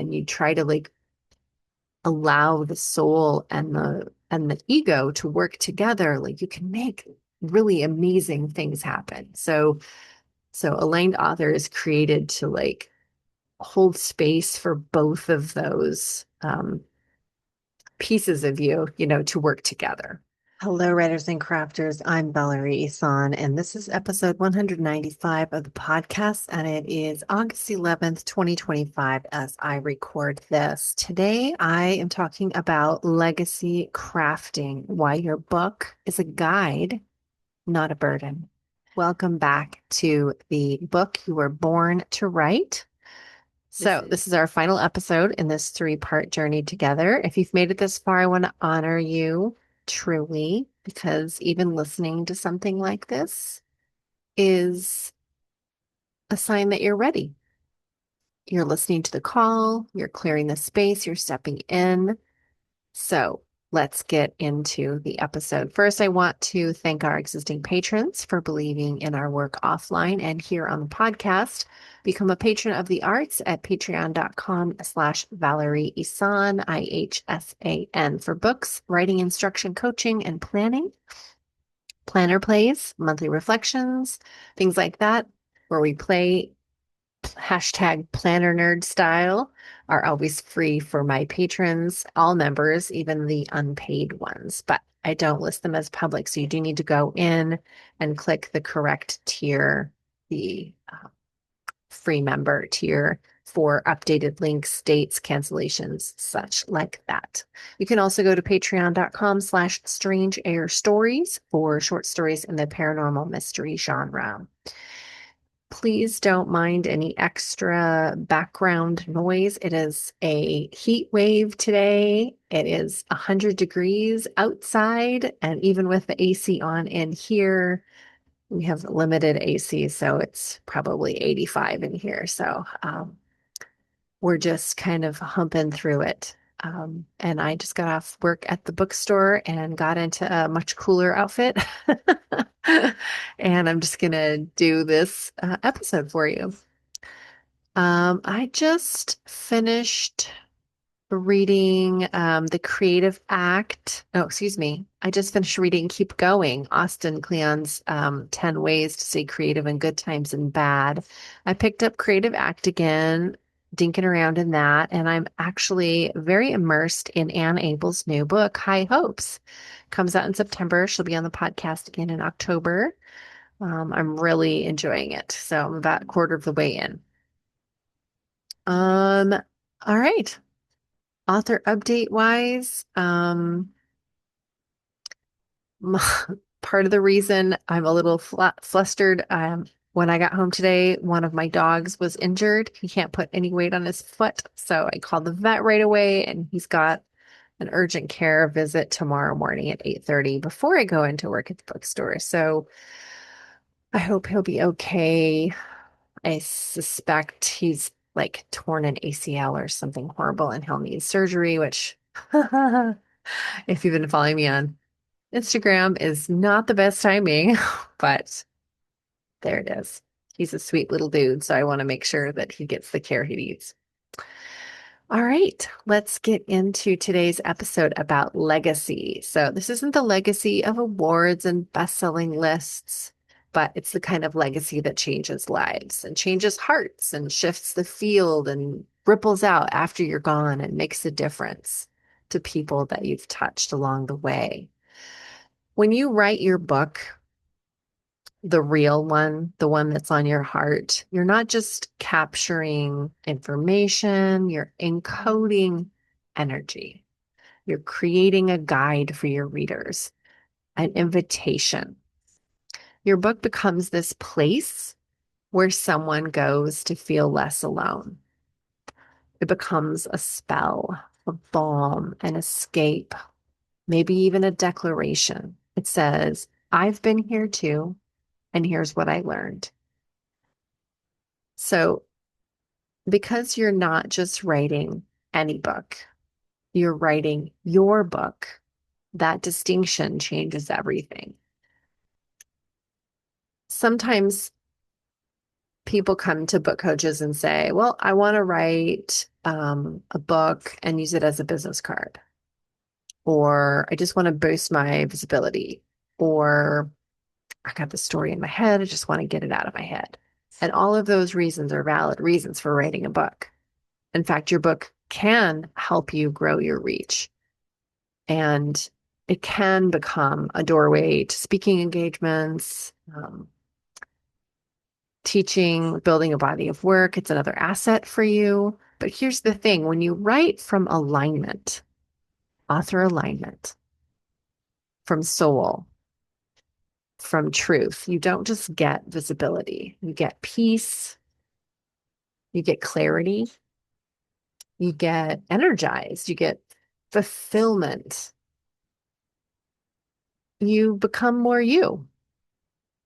and you try to like allow the soul and the ego to work together, like you can make really amazing things happen. So aligned author is created to like hold space for both of those pieces of you, to work together. Hello, writers and crafters. I'm Valerie, and this is episode 195 of the podcast, and it is August 11th, 2025, as I record this. Today, I am talking about legacy crafting, why your book is a guide, not a burden. Welcome back to the book you were born to write. So, this is our final episode in this three-part journey together. If you've made it this far, I want to honor you truly, because even listening to something like this is a sign that you're ready. You're listening to the call, you're clearing the space, you're stepping in. So, let's get into the episode. First, I want to thank our existing patrons for believing in our work offline and here on the podcast. Become a patron of the arts at patreon.com/Valerie Ihsan, IHSAN, for books, writing instruction, coaching, and planning, planner plays, monthly reflections, things like that, where we play hashtag planner nerd style, are always free for my patrons, all members, even the unpaid ones. But I don't list them as public. So you do need to go in and click the correct tier, the free member tier, for updated links, dates, cancellations, such like that. You can also go to patreon.com/strange air stories for short stories in the paranormal mystery genre. Please don't mind any extra background noise. It is a heat wave today. It is 100 degrees outside, and even with the AC on in here, we have limited AC, so it's probably 85 in here. So we're just kind of humping through it. And I just got off work at the bookstore and got into a much cooler outfit. And I'm just going to do this episode for you. I just finished reading The Creative Act. Oh, excuse me. I just finished reading Keep Going, Austin Kleon's 10 Ways to Stay Creative in Good Times and Bad. I picked up Creative Act again, dinking around in that, and I'm actually very immersed in Anne Abel's new book, High Hopes. Comes out in September. She'll be on the podcast again in October. I'm really enjoying it. So I'm about a quarter of the way in. Um, all right. Author update wise, part of the reason I'm a little flustered, when I got home today, one of my dogs was injured. He can't put any weight on his foot. So I called the vet right away, and he's got an urgent care visit tomorrow morning at 8:30 before I go into work at the bookstore. So I hope he'll be okay. I suspect he's like torn an ACL or something horrible, and he'll need surgery, which if you've been following me on Instagram, is not the best timing, but there it is. He's a sweet little dude, so I want to make sure that he gets the care he needs. All right, let's get into today's episode about legacy. So, this isn't the legacy of awards and best-selling lists, but it's the kind of legacy that changes lives and changes hearts and shifts the field and ripples out after you're gone and makes a difference to people that you've touched along the way. When you write your book, the real one, the one that's on your heart, you're not just capturing information, you're encoding energy. You're creating a guide for your readers, an invitation. Your book becomes this place where someone goes to feel less alone. It becomes a spell, a balm, an escape, maybe even a declaration. It says, I've been here too, and here's what I learned. So, because you're not just writing any book, you're writing your book, that distinction changes everything. Sometimes people come to book coaches and say, well, I want to write a book and use it as a business card, or I just want to boost my visibility, or I got the story in my head. I just want to get it out of my head. And all of those reasons are valid reasons for writing a book. In fact, your book can help you grow your reach, and it can become a doorway to speaking engagements, teaching, building a body of work. It's another asset for you. But here's the thing, when you write from alignment, author alignment, from soul, from truth, you don't just get visibility, you get peace, you get clarity, you get energized, you get fulfillment. You become more you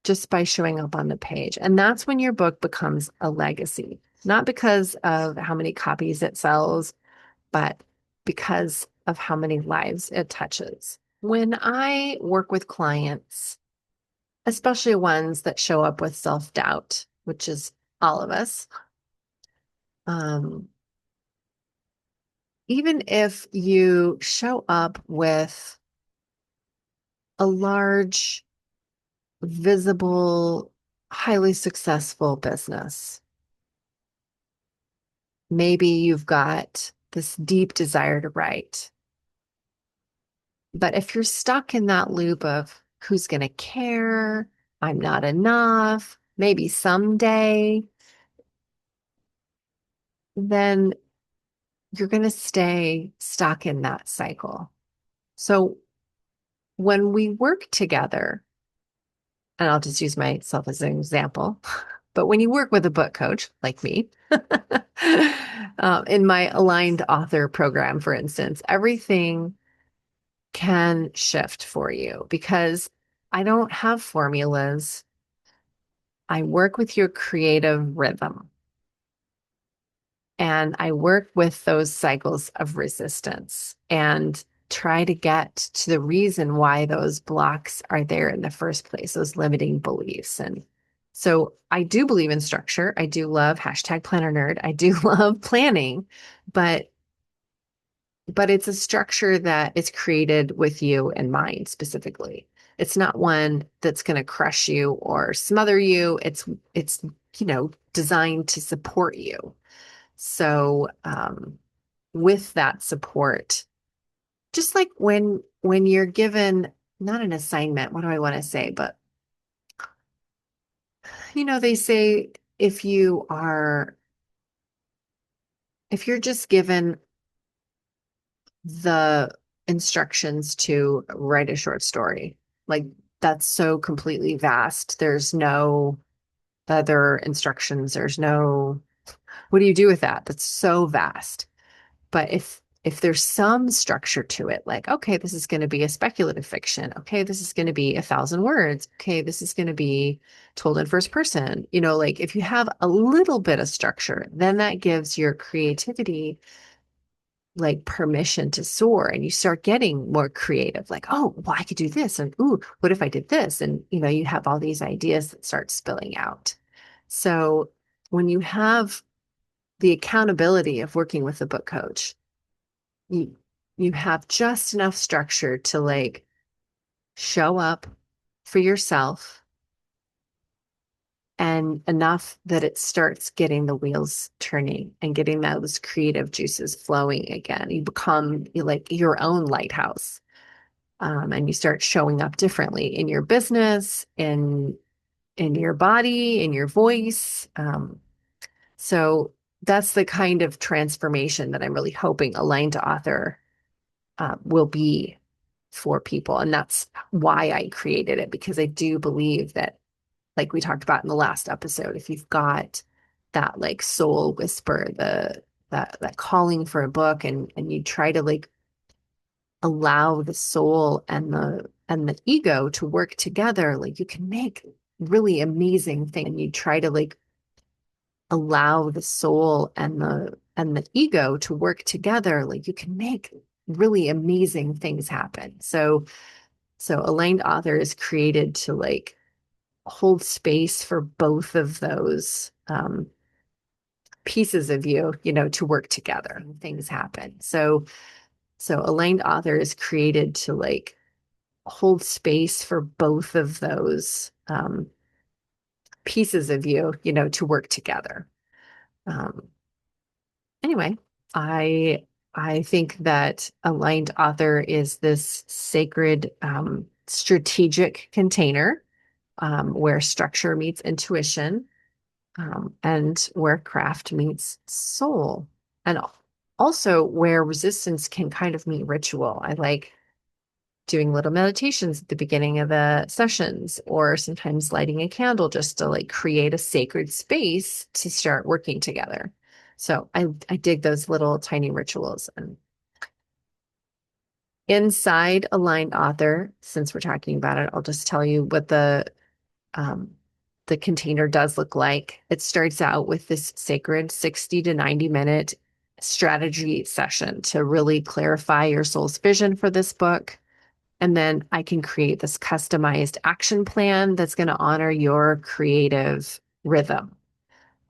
just by showing up on the page. And that's when your book becomes a legacy, not because of how many copies it sells, but because of how many lives it touches. When I work with clients, especially ones that show up with self-doubt, which is all of us, um, even if you show up with a large, visible, highly successful business, maybe you've got this deep desire to write. But if you're stuck in that loop of who's going to care, I'm not enough, maybe someday, then you're going to stay stuck in that cycle. So when we work together, and I'll just use myself as an example, but when you work with a book coach like me, in my aligned author program, for instance, everything can shift for you because I don't have formulas. I work with your creative rhythm, and I work with those cycles of resistance and try to get to the reason why those blocks are there in the first place, those limiting beliefs. And so I do believe in structure. I do love hashtag planner nerd. I do love planning, but it's a structure that is created with you in mind specifically. It's not one that's going to crush you or smother you. It's designed to support you. So with that support, just like when you're given not an assignment, what do I want to say? But they say if you're just given the instructions to write a short story. Like that's so completely vast. There's no other instructions. There's no, what do you do with that? That's so vast. But if there's some structure to it, like, okay, this is going to be a speculative fiction. Okay, this is going to be 1,000 words. Okay, this is going to be told in first person. Like if you have a little bit of structure, then that gives your creativity like permission to soar, and you start getting more creative, like, oh, well, I could do this, and ooh, what if I did this? And you have all these ideas that start spilling out. So when you have the accountability of working with a book coach, you you have just enough structure to like show up for yourself, and enough that it starts getting the wheels turning and getting those creative juices flowing again. You become like your own lighthouse, and you start showing up differently in your business, in your body, in your voice. So that's the kind of transformation that I'm really hoping Aligned to Author will be for people. And that's why I created it, because I do believe that, like we talked about in the last episode, if you've got that like soul whisper, that calling for a book, and you try to like allow the soul and the ego to work together, like you can make really amazing things. And you try to like allow the soul and the ego to work together, like you can make really amazing things happen. So Aligned Author is created to like hold space for both of those pieces of you, to work together. Things happen. So aligned author is created to like hold space for both of those pieces of you, to work together. Um, anyway, I I think that aligned author is this sacred strategic container where structure meets intuition and where craft meets soul, and also where resistance can kind of meet ritual. I like doing little meditations at the beginning of the sessions, or sometimes lighting a candle just to like create a sacred space to start working together. So I dig those little tiny rituals. And inside aligned author, since we're talking about it, I'll just tell you what um, the container does look like. It starts out with this sacred 60 to 90-minute strategy session to really clarify your soul's vision for this book. And then I can create this customized action plan that's going to honor your creative rhythm.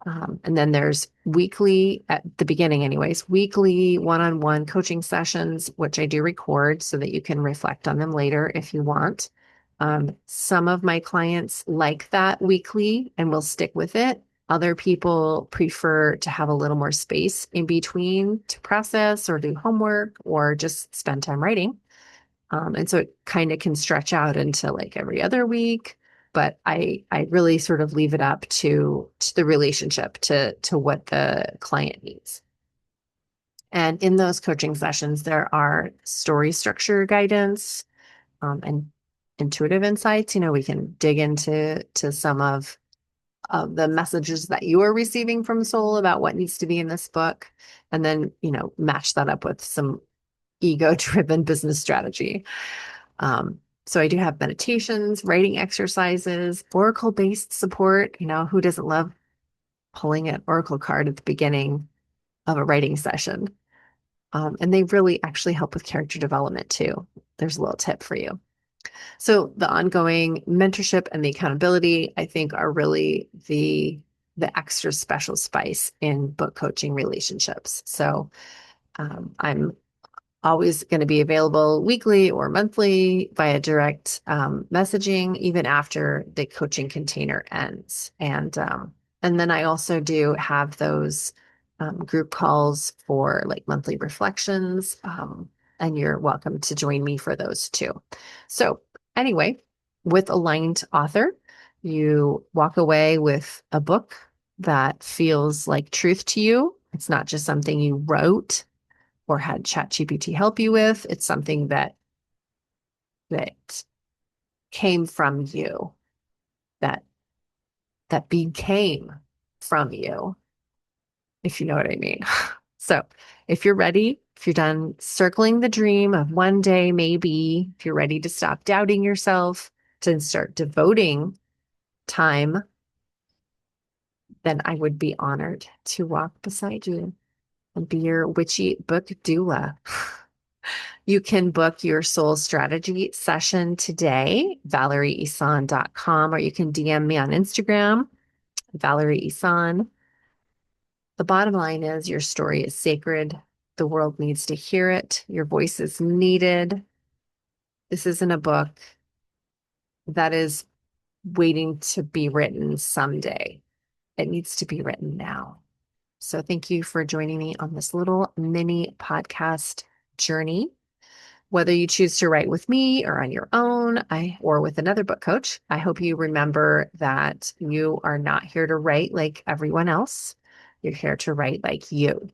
And then there's weekly, at the beginning, anyways, weekly one-on-one coaching sessions, which I do record so that you can reflect on them later if you want. Some of my clients like that weekly and will stick with it. Other people prefer to have a little more space in between to process or do homework or just spend time writing. And so it kind of can stretch out into like every other week, but I really sort of leave it up to the relationship, to what the client needs. And in those coaching sessions, there are story structure guidance and intuitive insights. We can dig into some of the messages that you are receiving from soul about what needs to be in this book, and then match that up with some ego-driven business strategy. So I do have meditations, writing exercises, Oracle-based support. Who doesn't love pulling an Oracle card at the beginning of a writing session? And they really actually help with character development too. There's a little tip for you. So the ongoing mentorship and the accountability, I think, are really the extra special spice in book coaching relationships. So I'm always going to be available weekly or monthly via direct messaging, even after the coaching container ends. And then I also do have those group calls for like monthly reflections. And you're welcome to join me for those too. So anyway, with aligned author, you walk away with a book that feels like truth to you. It's not just something you wrote or had ChatGPT help you with. It's something that came from you, that that became from you, if you know what I mean. So if you're ready, if you're done circling the dream of one day, maybe, if you're ready to stop doubting yourself, to start devoting time, then I would be honored to walk beside you and be your witchy book doula. You can book your soul strategy session today, ValerieIsan.com, or you can DM me on Instagram, Valerie Isan. The bottom line is your story is sacred. The world needs to hear it. Your voice is needed. This isn't a book that is waiting to be written someday. It needs to be written now. So thank you for joining me on this little mini podcast journey. Whether you choose to write with me or on your own, or with another book coach, I hope you remember that you are not here to write like everyone else. You're here to write like you,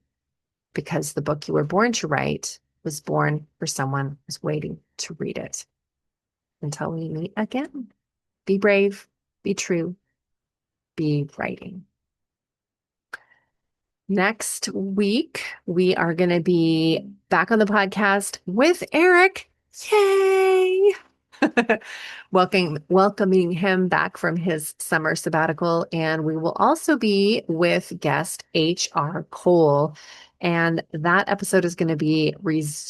because the book you were born to write was born for someone who's waiting to read it. Until we meet again, be brave, be true, be writing. Next week, we are going to be back on the podcast with Eric. Yay! Welcoming him back from his summer sabbatical. And we will also be with guest H.R. Cole. And that episode is going to be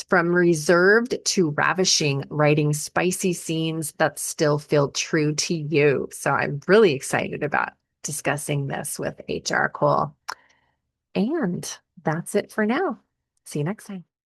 from reserved to ravishing, writing spicy scenes that still feel true to you. So I'm really excited about discussing this with HR. Cool. And that's it for now. See you next time.